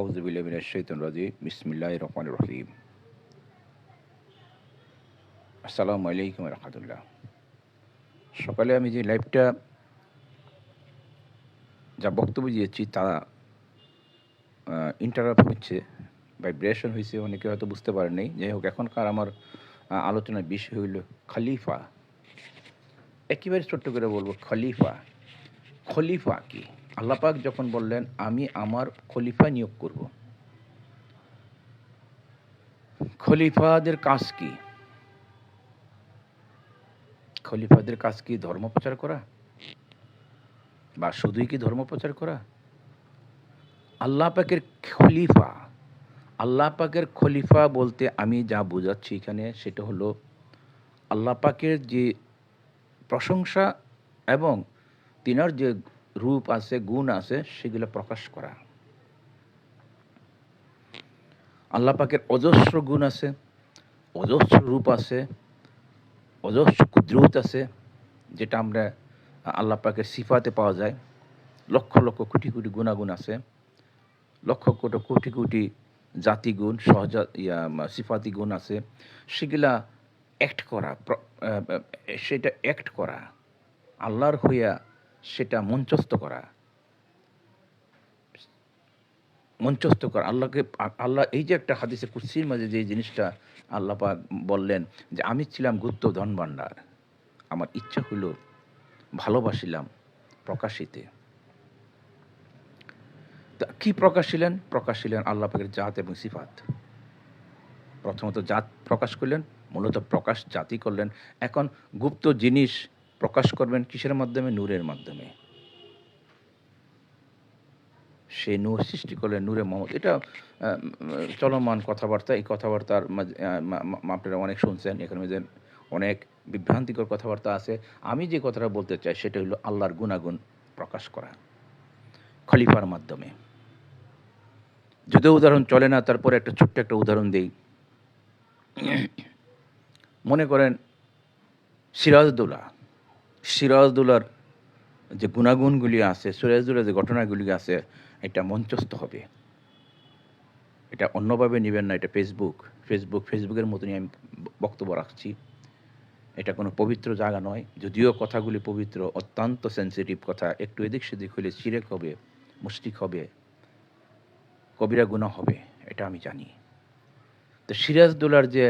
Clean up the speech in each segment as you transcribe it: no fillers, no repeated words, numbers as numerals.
আউযু বিল্লাহি মিনাশ শাইতানির রাজিম বিসমিল্লাহির রহমানির রহিম। আসসালামু আলাইকুম ওয়া রাহমাতুল্লাহ। সকালে আমি যে লাইভটা যা বক্তব্য দিয়েছি তা ইন্টারাপ্ট হচ্ছে, ভাইব্রেশন হইছে, অনেকে হয়তো বুঝতে পারেন নাই। যাই হোক, এখনকার আমার আলোচনার বিষয় হইল খলিফা। একেবারে ছোট্ট করে বলবো, খলিফা। খলিফা কি? আল্লাহ পাক যখন বললেন আমি আমার খলিফা নিয়োগ করব, খলিফাদের কাজ কি? খলিফাদের কাজ কি ধর্ম প্রচার করা, বা শুধুই কি ধর্ম প্রচার করা? আল্লাহ পাকের খলিফা, আল্লাহ পাকের খলিফা বলতে আমি যা বোঝাচ্ছি এখানে সেটা হলো আল্লাহ পাকের যে প্রশংসা এবং তিনার যে রূপ আছে, গুণ আছে, সেগুলো প্রকাশ করা। আল্লাহ পাকের অজস্র গুণ আছে, অজস্র রূপ আছে, অজস্র কুদরত আছে, যেটা আমরা আল্লাহ পাকের সিফাতে পাওয়া যায়। লক্ষ লক্ষ কোটি কোটি গুণাগুণ আছে, লক্ষ কোটি কোটি কোটি জাতিগুণ, সিফাতি গুণ আছে। সেগুলা অ্যাক্ট করা, সেটা অ্যাক্ট করা, আল্লাহর হইয়া সেটা মঞ্চস্থ করা, আল্লাহকে। আল্লাহ এই যে একটা হাদিসে কুরসির মাঝে যে জিনিসটা আল্লাহ পাক বললেন যে আমি ছিলাম গুপ্ত ধন ভাণ্ডার, আমার ইচ্ছা হইল ভালোবাসিলাম প্রকাশিতে। তা কি প্রকাশিলেন? প্রকাশিলেন আল্লাহ পাকের জাত এবং সিফাত। প্রথমত জাত প্রকাশ করলেন, মূলত প্রকাশ জাতি করলেন। এখন গুপ্ত জিনিস প্রকাশ করবেন কিসের মাধ্যমে? নূরের মাধ্যমে। সেই নূর সৃষ্টি করলেন, নূরে মোহাম্মদ। এটা চলমান কথাবার্তা। এই কথাবার্তার আপনারা অনেক শুনছেন, এখানে যে অনেক বিভ্রান্তিকর কথাবার্তা আছে। আমি যে কথাটা বলতে চাই সেটা হলো আল্লাহর গুণাগুণ প্রকাশ করা খলিফার মাধ্যমে। যদিও উদাহরণ চলে না, তারপরে একটা ছোট্ট একটা উদাহরণ দিই। মনে করেন সিরাজদৌলার যে গুণাগুণগুলি আছে, সিরাজদৌলার যে ঘটনাগুলি আছে, এটা মঞ্চস্থ হবে। এটা অন্যভাবে নেবেন না। এটা ফেসবুকের মতনই আমি বক্তব্য রাখছি। এটা কোনো পবিত্র জায়গা নয়, যদিও কথাগুলি পবিত্র, অত্যন্ত সেন্সিটিভ কথা। একটু এদিক সেদিক হলে শিরক হবে, মুশরিক হবে, কবিরা গুনাহ হবে, এটা আমি জানি। তো সিরাজদৌলার যে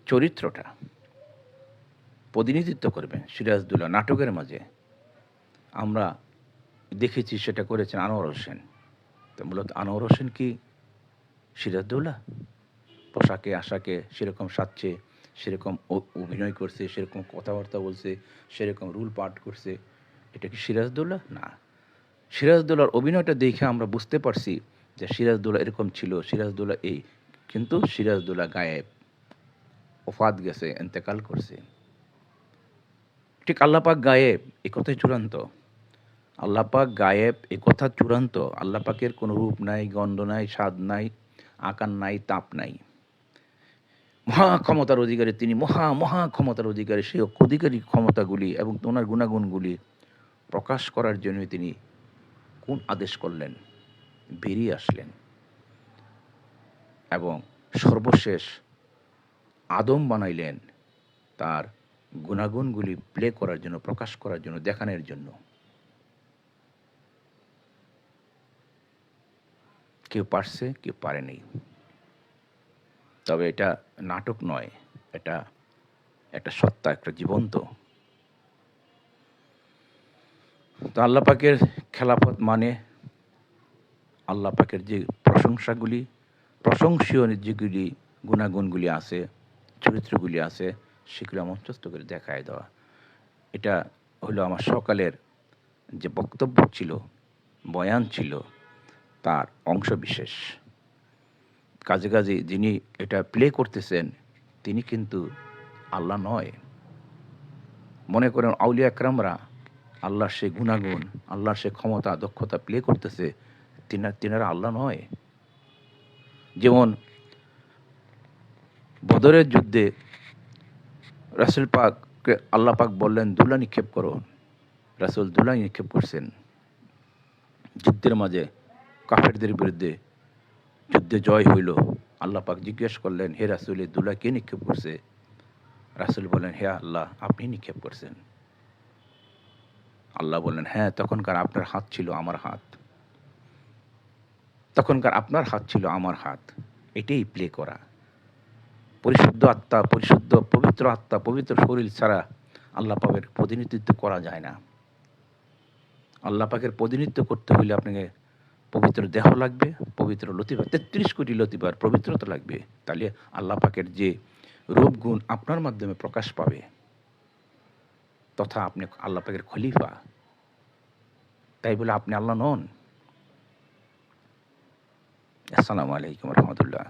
চরিত্রটা প্রতিনিধিত্ব করবেন সিরাজদৌলা নাটকের মাঝে, আমরা দেখেছি সেটা করেছেন আনোয়ার হোসেন। তো মূলত আনোয়ার হোসেন কি সিরাজদৌলা? পোশাকে আশাকে সেরকম সাজছে, সেরকম অভিনয় করছে, সেরকম কথাবার্তা বলছে, সেরকম রুল পাঠ করছে, এটা কি সিরাজদৌলা? না। সিরাজদৌলার অভিনয়টা দেখে আমরা বুঝতে পারছি যে সিরাজদৌলা এরকম ছিল, সিরাজদৌলা এই। কিন্তু সিরাজদৌলা গায়েব, ওফাত গেছে, এন্তেকাল করছে। ঠিক আল্লাহ পাক গায়েব, এ কথাই চূড়ান্ত। আল্লাহ পাক গায়েব, এ কথা চূড়ান্ত। আল্লাহ পাকের কোনো রূপ নাই, গন্ধ নাই, স্বাদ নাই, আকার নাই, তাপ নাই। মহা ক্ষমতার অধিকারী তিনি, মহা ক্ষমতার অধিকারী। সেই অধিকারী ক্ষমতাগুলি এবং ওনার গুণাগুণগুলি প্রকাশ করার জন্য তিনি কোন আদেশ করলেন? বেরিয়ে আসলেন এবং সর্বশেষ আদম বানাইলেন তার গুণাগুণগুলি প্লে করার জন্য, প্রকাশ করার জন্য, দেখানোর জন্য। কেউ পারছে, কেউ পারেনি। তবে এটা নাটক নয়, এটা একটা সত্তা, একটা জীবন্ত। তো আল্লাহ পাকের খেলাফত মানে আল্লাহ পাকের যে প্রশংসাগুলি, প্রশংসীয় যেগুলি গুণাগুণগুলি আছে, চরিত্রগুলি আছে, সেগুলো মঞ্চস্থ করে দেখায় দেওয়া। এটা হলো আমার সকালের যে বক্তব্য ছিল, বয়ান ছিল, তার অংশ বিশেষ। কাজে কাজে যিনি এটা প্লে করতেছেন তিনি কিন্তু আল্লাহ নয়। মনে করেন আউলিয়া একরামরা আল্লাহর সে গুণাগুণ, আল্লাহর সে ক্ষমতা, দক্ষতা প্লে করতেছে, তিনারা আল্লাহ নয়। যেমন বদরের যুদ্ধে রাসূল পাককে আল্লাহ পাক বললেন দুলা নিক্ষেপ করো, রাসূল দুলা নিক্ষেপ করছেন। যুদ্ধের মাঝে কাফেরদের বিরুদ্ধে যুদ্ধে জয় হইল, আল্লাহ পাক জিজ্ঞেস করলেন, হে রাসূল, এই দুলা কে নিক্ষেপ করছে? রাসূল বললেন, হে আল্লাহ, আপনি নিক্ষেপ করছেন। আল্লাহ বললেন, হ্যাঁ, তখনকার আপনার হাত ছিল আমার হাত, তখনকার আপনার হাত ছিল আমার হাত। এটাই প্লে করা। পরিশুদ্ধ আত্মা, পরিশুদ্ধ পবিত্র আত্মা, পবিত্র শরীর ছাড়া আল্লাহ পাকের প্রতিনিধিত্ব করা যায় না। আল্লাহ পাকের প্রতিনিধিত্ব করতে হলে আপনাকে পবিত্র দেহ লাগবে, পবিত্র লতিফা, ৩৩ কোটি লতিফার পবিত্রতা লাগবে। তাহলে আল্লাহ পাকের যে রূপগুণ আপনার মাধ্যমে প্রকাশ পাবে, তথা আপনি আল্লাহ পাকের খলিফা। তাই বলে আপনি আল্লাহ নন। আসসালামু আলাইকুম রহমতুল্লাহ।